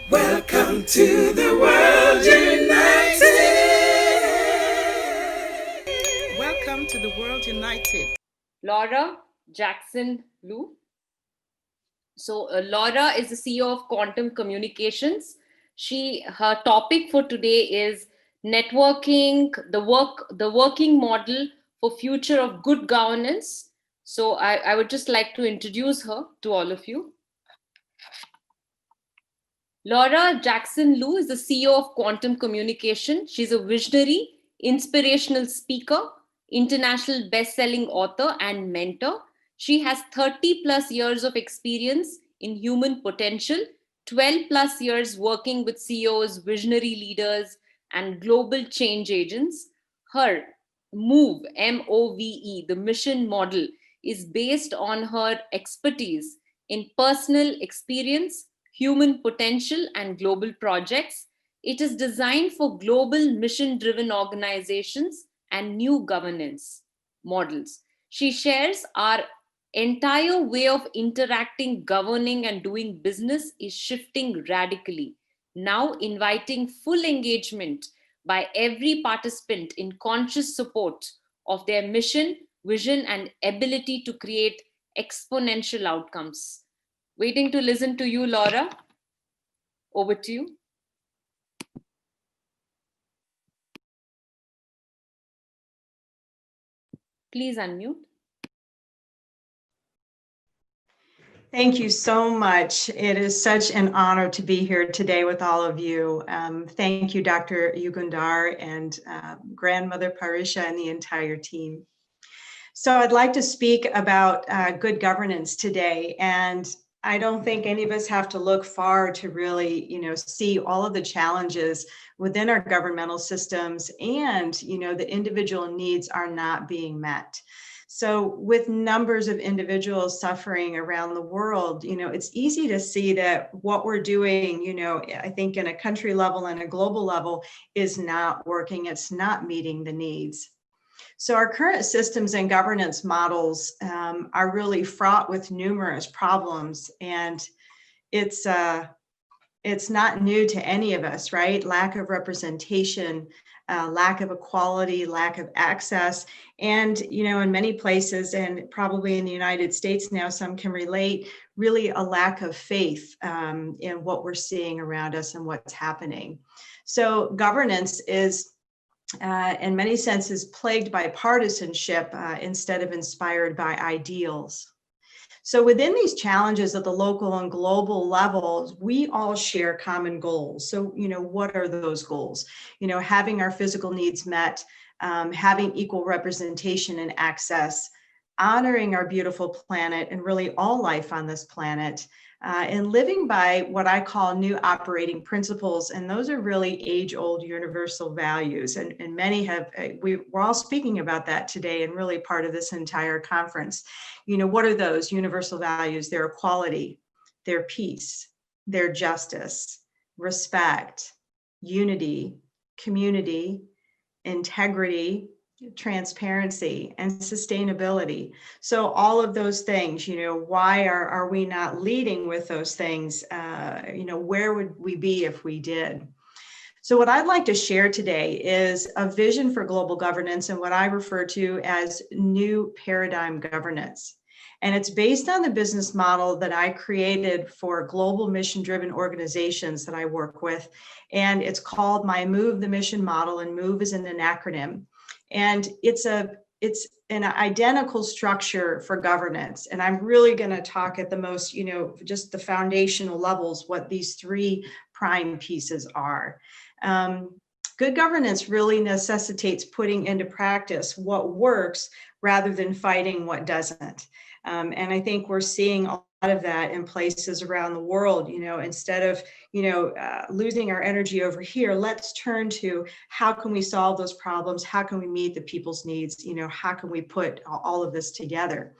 Welcome to the world united. Welcome to the world united. Laura Jackson LOO. Laura is the CEO of Quantum Communications. Her topic for today is networking, the working model for future of good governance. So I would just like to introduce her to all of you. Laura Jackson LOO is the CEO of Quantum Communication. She's a visionary, inspirational speaker, international best-selling author, and mentor. She has 30 plus years of experience in human potential, 12 plus years working with CEOs, visionary leaders, and global change agents. Her MOVE, the mission model, is based on her expertise in personal experience, human potential, and global projects. It is designed for global mission driven organizations and new governance models. She shares our entire way of interacting, governing, and doing business is shifting radically, now inviting full engagement by every participant in conscious support of their mission, vision, and ability to create exponential outcomes. Waiting to listen to you, Laura. Over to you. Please unmute. Thank you so much. It is such an honor to be here today with all of you. Thank you, Dr. Yugandhar and grandmother Parisha and the entire team. So I'd like to speak about good governance today. And I don't think any of us have to look far to really, see all of the challenges within our governmental systems, and, the individual needs are not being met. So with numbers of individuals suffering around the world, it's easy to see that what we're doing, I think in a country level and a global level is not working. It's not meeting the needs. So our current systems and governance models are really fraught with numerous problems, and it's not new to any of us, right? Lack of representation, lack of equality, lack of access, and in many places, and probably in the United States now, some can relate, really a lack of faith in what we're seeing around us and what's happening. So governance is in many senses plagued by partisanship instead of inspired by ideals. So within these challenges at the local and global levels, we all share common goals. So, what are those goals? Having our physical needs met, having equal representation and access, honoring our beautiful planet and really all life on this planet, and living by what I call new operating principles. And those are really age-old universal values. And many have, we're all speaking about that today and really part of this entire conference. What are those universal values? Their equality, their peace, their justice, respect, unity, community, integrity, transparency, and sustainability. So all of those things, why are we not leading with those things? Where would we be if we did? So what I'd like to share today is a vision for global governance and what I refer to as new paradigm governance. And it's based on the business model that I created for global mission-driven organizations that I work with. And it's called my MOVE the Mission Model, and MOVE is an acronym. And it's an identical structure for governance. And I'm really going to talk at the most, just the foundational levels, what these three prime pieces are. Good governance really necessitates putting into practice what works rather than fighting what doesn't. And I think we're seeing a lot of that in places around the world. Instead of losing our energy over here, let's turn to how can we solve those problems? How can we meet the people's needs? How can we put all of this together?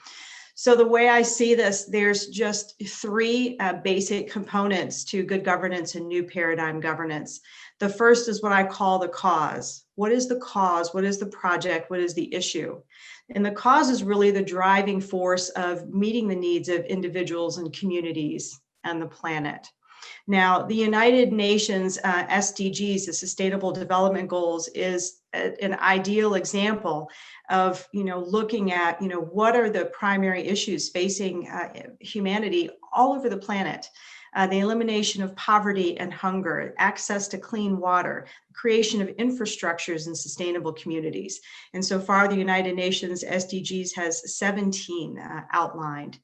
So the way I see this, there's just three basic components to good governance and new paradigm governance. The first is what I call the cause. What is the cause? What is the project? What is the issue? And the cause is really the driving force of meeting the needs of individuals and communities and the planet. Now, the United Nations SDGs, the Sustainable Development Goals, is an ideal example of, looking at, what are the primary issues facing humanity all over the planet. The elimination of poverty and hunger, access to clean water, creation of infrastructures and sustainable communities. And so far, the United Nations SDGs has 17 outlined.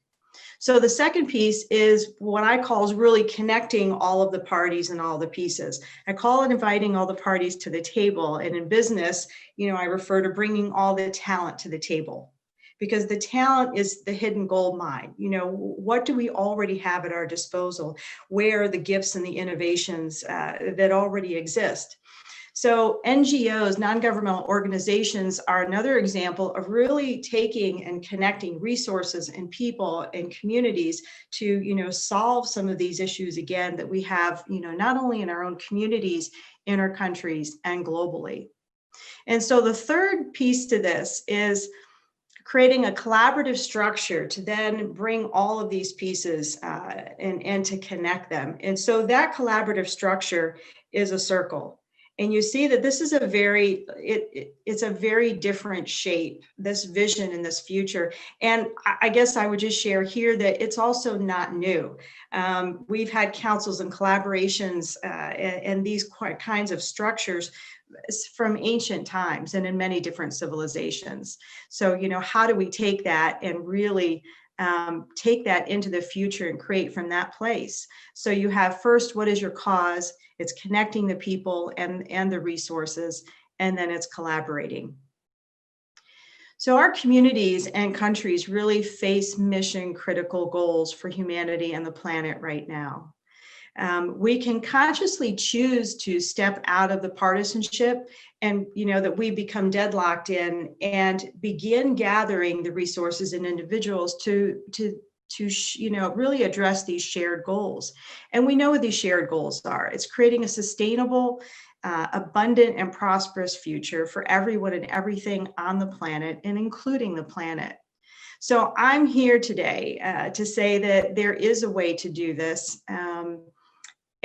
So the second piece is what I call is really connecting all of the parties and all the pieces. I call it inviting all the parties to the table. And in business, I refer to bringing all the talent to the table, because the talent is the hidden gold mine. What do we already have at our disposal? Where are the gifts and the innovations that already exist? So NGOs, non-governmental organizations, are another example of really taking and connecting resources and people and communities to, solve some of these issues again that we have, not only in our own communities, in our countries, and globally. And so the third piece to this is creating a collaborative structure to then bring all of these pieces and to connect them. And so that collaborative structure is a circle. And you see that this is it's a very different shape, this vision in this future. And I guess I would just share here that it's also not new. We've had councils and collaborations and these kinds of structures from ancient times and in many different civilizations. So, how do we take that and really take that into the future and create from that place? So you have first, what is your cause? It's connecting the people and the resources, and then it's collaborating. So our communities and countries really face mission critical goals for humanity and the planet right now. We can consciously choose to step out of the partisanship and, that we become deadlocked in and begin gathering the resources and individuals to really address these shared goals. And we know what these shared goals are. It's creating a sustainable, abundant, and prosperous future for everyone and everything on the planet, and including the planet. So I'm here today to say that there is a way to do this.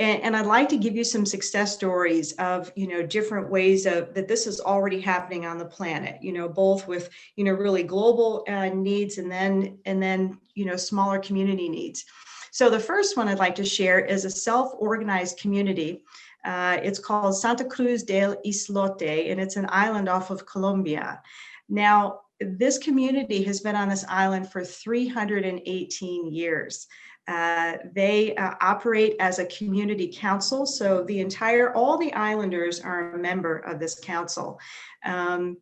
And I'd like to give you some success stories of, different ways that this is already happening on the planet, both with, really global needs and then, smaller community needs. So the first one I'd like to share is a self-organized community. It's called Santa Cruz del Islote, and it's an island off of Colombia. Now, this community has been on this island for 318 years. They operate as a community council. So all the islanders are a member of this council. And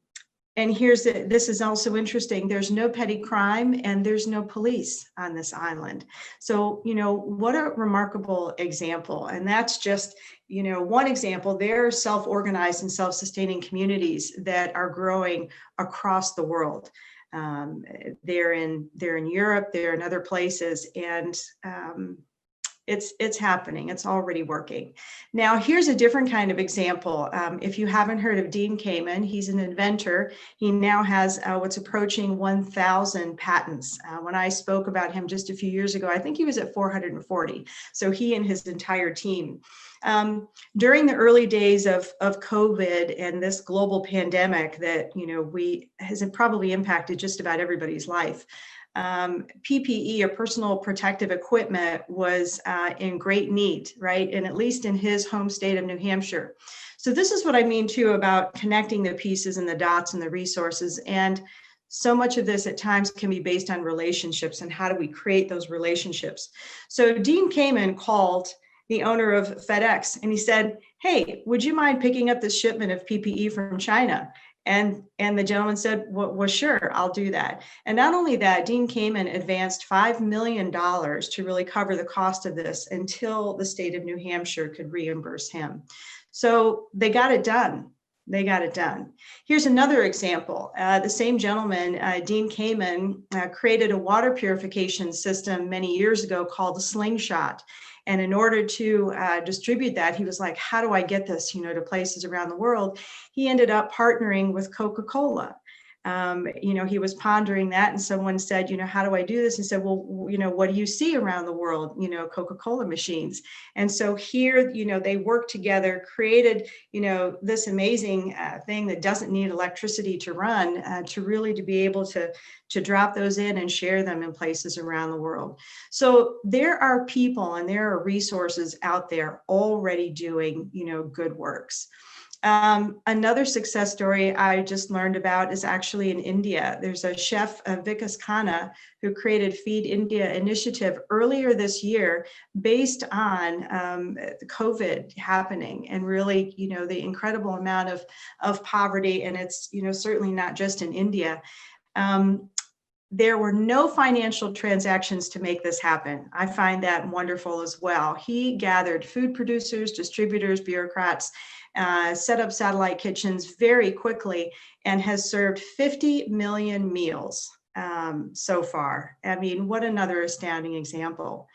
this is also interesting. There's no petty crime and there's no police on this island. So, what a remarkable example. And that's just, one example. There are self-organized and self-sustaining communities that are growing across the world. They're in Europe, they're in other places, and it's happening. It's already working. Now, here's a different kind of example. If you haven't heard of Dean Kamen, he's an inventor. He now has what's approaching 1,000 patents. When I spoke about him just a few years ago, I think he was at 440. So he and his entire team. During the early days of COVID and this global pandemic that, has probably impacted just about everybody's life, PPE, or personal protective equipment, was in great need, right? And at least in his home state of New Hampshire. So this is what I mean too about connecting the pieces and the dots and the resources. And so much of this at times can be based on relationships and how do we create those relationships. So Dean Kamen called the owner of FedEx and he said, "Hey, would you mind picking up this shipment of PPE from China?" And the gentleman said, well, sure, I'll do that. And not only that, Dean Kamen advanced $5 million to really cover the cost of this until the state of New Hampshire could reimburse him. So they got it done. They got it done. Here's another example. The same gentleman, Dean Kamen, created a water purification system many years ago called the Slingshot. And in order to distribute that, he was like, how do I get this, to places around the world? He ended up partnering with Coca-Cola. He was pondering that, and someone said, how do I do this? And said, well, what do you see around the world? Coca-Cola machines. And so here, they worked together, created, this amazing thing that doesn't need electricity to run, to be able to drop those in and share them in places around the world. So there are people and there are resources out there already doing, good works. Another success story I just learned about is actually in India. There's a chef, Vikas Khanna, who created Feed India initiative earlier this year based on COVID happening and really, the incredible amount of poverty. And it's, certainly not just in India. There were no financial transactions to make this happen. I find that wonderful as well. He gathered food producers, distributors, bureaucrats, set up satellite kitchens very quickly, and has served 50 million meals so far. I mean, what another astounding example.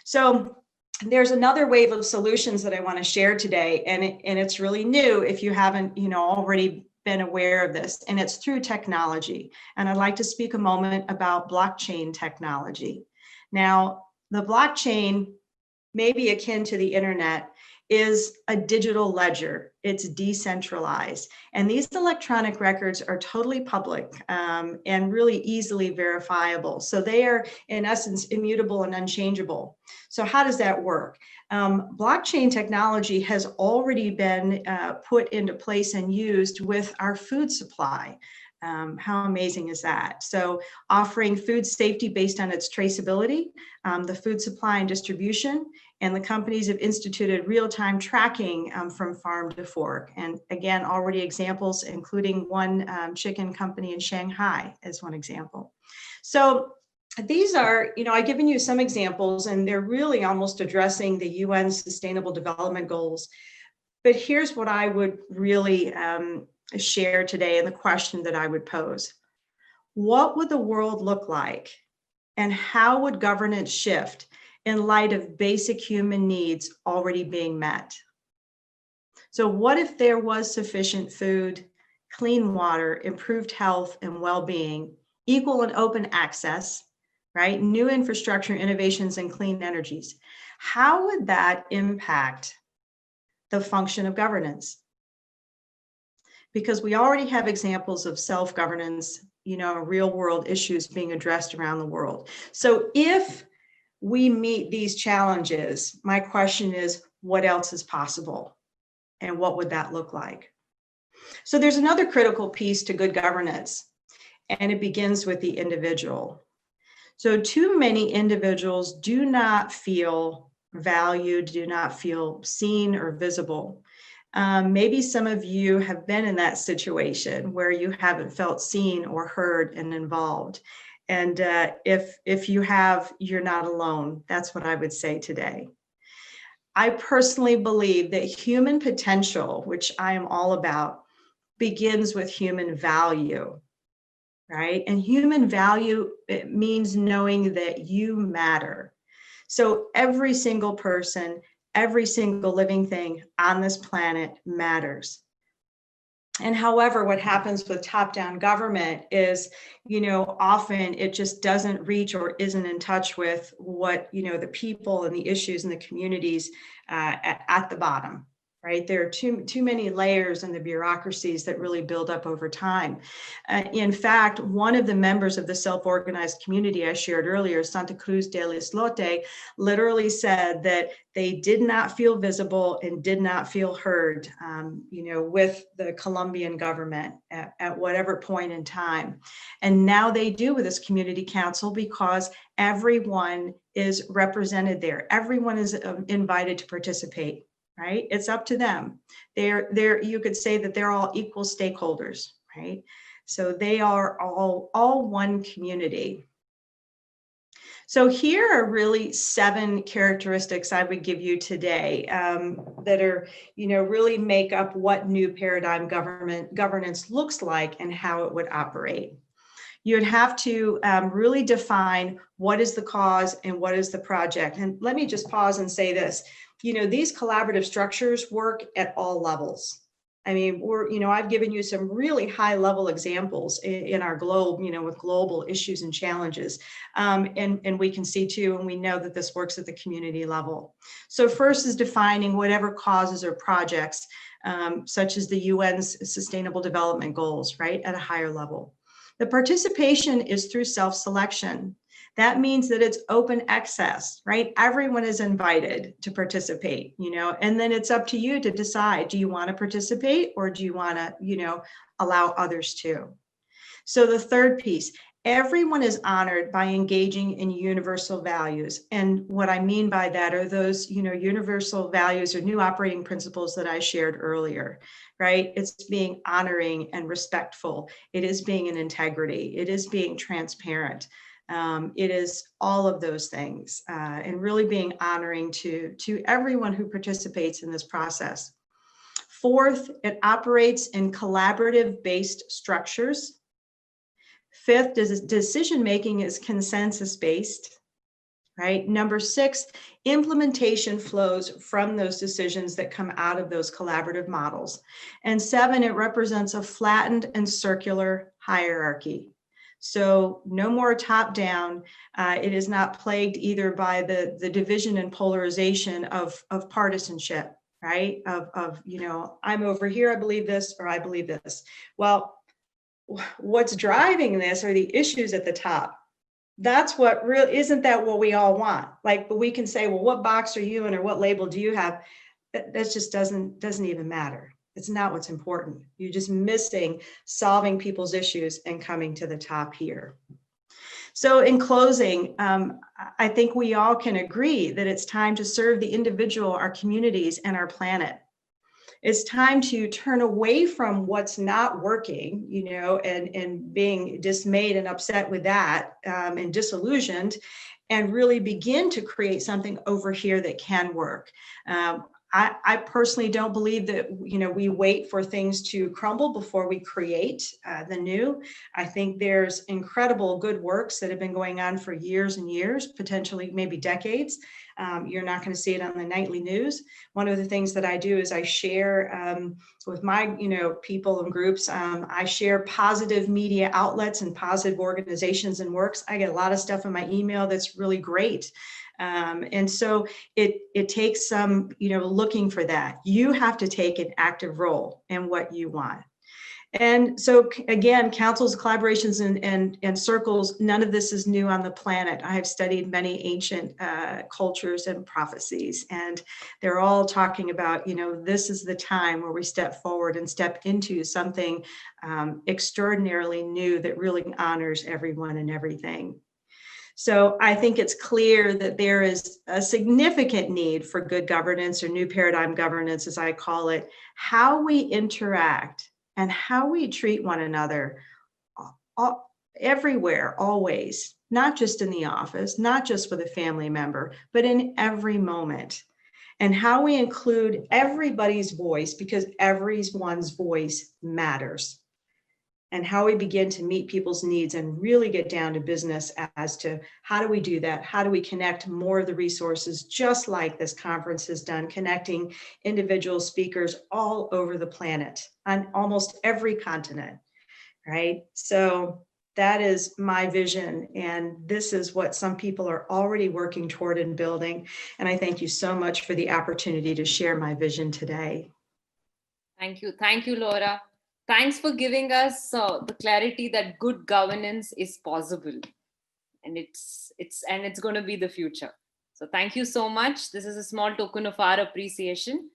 So there's another wave of solutions that I want to share today, and it's really new if you haven't, already been aware of this, and it's through technology. And I'd like to speak a moment about blockchain technology. Now, the blockchain, maybe akin to the internet, is a digital ledger. It's decentralized. And these electronic records are totally public and really easily verifiable. So they are, in essence, immutable and unchangeable. So how does that work? Blockchain technology has already been put into place and used with our food supply. How amazing is that? So offering food safety based on its traceability, the food supply and distribution, and the companies have instituted real-time tracking from farm to fork. And again, already examples, including one chicken company in Shanghai as one example. So these are, I've given you some examples, and they're really almost addressing the UN Sustainable Development Goals. But here's what I would really share today, and the question that I would pose. What would the world look like, and how would governance shift in light of basic human needs already being met? So what if there was sufficient food, clean water, improved health and well-being, equal and open access, right? New infrastructure, innovations, and clean energies? How would that impact the function of governance? Because we already have examples of self-governance, real world issues being addressed around the world. So if we meet these challenges, my question is, what else is possible? And what would that look like? So there's another critical piece to good governance, and it begins with the individual. So too many individuals do not feel valued, do not feel seen or visible. Maybe some of you have been in that situation where you haven't felt seen or heard and involved. And if you have, you're not alone. That's what I would say today. I personally believe that human potential, which I am all about, begins with human value, right? And human value, it means knowing that you matter. So every single person, every single living thing on this planet matters. And however, what happens with top-down government is, often it just doesn't reach or isn't in touch with what, the people and the issues and the communities at the bottom, right? There are too many layers in the bureaucracies that really build up over time. In fact, one of the members of the self-organized community I shared earlier, Santa Cruz del Islote, literally said that they did not feel visible and did not feel heard, with the Colombian government at whatever point in time. And now they do with this community council because everyone is represented there. Everyone is invited to participate. Right? It's up to them. You could say that they're all equal stakeholders, right? So they are all one community. So here are really 7 characteristics I would give you today that are, really make up what new paradigm governance looks like and how it would operate. You'd have to really define what is the cause and what is the project. And let me just pause and say this. These collaborative structures work at all levels. I mean, I've given you some really high level examples in our globe, with global issues and challenges. And we can see too, and we know that this works at the community level. So first is defining whatever causes or projects, such as the UN's Sustainable Development Goals, right, at a higher level. The participation is through self-selection. That means that it's open access, right? Everyone is invited to participate, and then it's up to you to decide, do you want to participate or do you want to, allow others to? So the third piece, everyone is honored by engaging in universal values. And what I mean by that are those, universal values or new operating principles that I shared earlier, right? It's being honoring and respectful. It is being in integrity. It is being transparent. It is all of those things, and really being honoring to everyone who participates in this process. Fourth, it operates in collaborative-based structures. Fifth, decision-making is consensus-based, right? Number 6, implementation flows from those decisions that come out of those collaborative models. And 7, it represents a flattened and circular hierarchy. So no more top down. It is not plagued either by the division and polarization of partisanship, right? Of I'm over here, I believe this, or I believe this. Well, what's driving this are the issues at the top. That's what really, isn't that what we all want? But we can say, well, what box are you in, or what label do you have? That just doesn't even matter. It's not what's important. You're just missing solving people's issues and coming to the top here. So in closing, I think we all can agree that it's time to serve the individual, our communities, and our planet. It's time to turn away from what's not working, and being dismayed and upset with that, and disillusioned, and really begin to create something over here that can work. I personally don't believe that, we wait for things to crumble before we create the new. I think there's incredible good works that have been going on for years and years, potentially maybe decades. You're not going to see it on the nightly news. One of the things that I do is I share with my, people and groups, I share positive media outlets and positive organizations and works. I get a lot of stuff in my email that's really great. And so it takes some, looking for that. You have to take an active role in what you want. And so again, councils, collaborations, and circles, none of this is new on the planet. I have studied many ancient cultures and prophecies, and they're all talking about, this is the time where we step forward and step into something extraordinarily new that really honors everyone and everything. So I think it's clear that there is a significant need for good governance, or new paradigm governance, as I call it. How we interact and how we treat one another everywhere, always, not just in the office, not just with a family member, but in every moment. And how we include everybody's voice, because everyone's voice matters. And how we begin to meet people's needs and really get down to business as to how do we do that? How do we connect more of the resources, just like this conference has done, connecting individual speakers all over the planet on almost every continent, right? So that is my vision. And this is what some people are already working toward and building. And I thank you so much for the opportunity to share my vision today. Thank you. Thank you, Laura. Thanks for giving us the clarity that good governance is possible, and it's going to be the future. So thank you so much. This is a small token of our appreciation.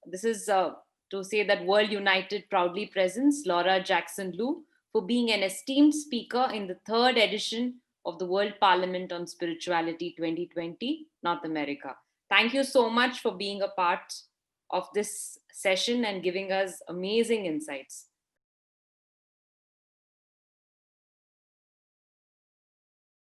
This is to say that World United proudly presents Laura Jackson LOO for being an esteemed speaker in the 3rd edition of the World Parliament on Spirituality 2020, North America. Thank you so much for being a part of this session and giving us amazing insights.